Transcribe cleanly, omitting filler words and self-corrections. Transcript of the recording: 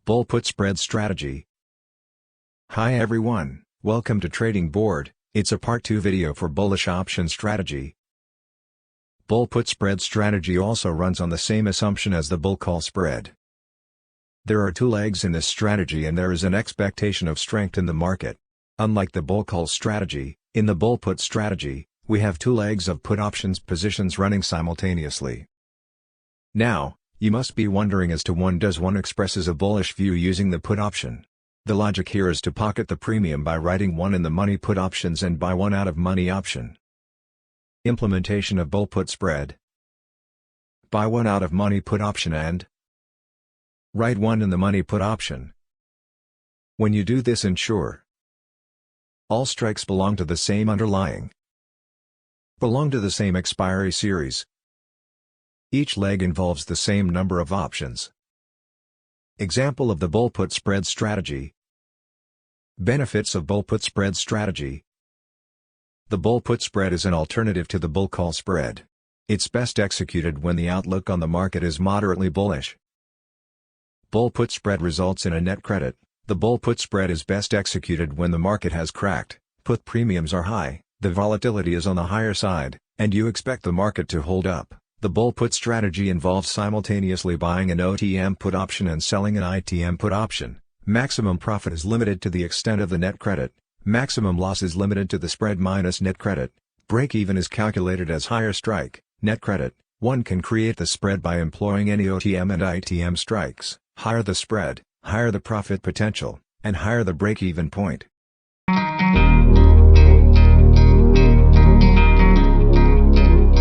Bull put spread strategy. Hi everyone, welcome to Trading Board. It's a part 2 video for bullish option strategy. Bull put spread strategy also runs on the same assumption as the bull call spread. There are 2 legs in this strategy and there is an expectation of strength in the market. Unlike the bull call strategy, in the bull put strategy, we have 2 legs of put options positions running simultaneously. Now, you must be wondering as to does one expresses a bullish view using the put option. The logic here is to pocket the premium by writing 1 in the money put options and buy 1 out of money option. Implementation of bull put spread. Buy 1 out of money put option and write 1 in the money put option. When you do this, ensure all strikes belong to the same underlying, belong to the same expiry series. Each leg involves the same number of options. Example of the bull put spread strategy. Benefits of bull put spread strategy. The bull put spread is an alternative to the bull call spread. It's best executed when the outlook on the market is moderately bullish. Bull put spread results in a net credit. The bull put spread is best executed when the market has cracked, put premiums are high, the volatility is on the higher side, and you expect the market to hold up. The bull put strategy involves simultaneously buying an OTM put option and selling an ITM put option. Maximum profit is limited to the extent of the net credit. Maximum loss is limited to the spread minus net credit. Break-even is calculated as higher strike, net credit. One can create the spread by employing any OTM and ITM strikes. Higher the spread, higher the profit potential, and higher the break-even point.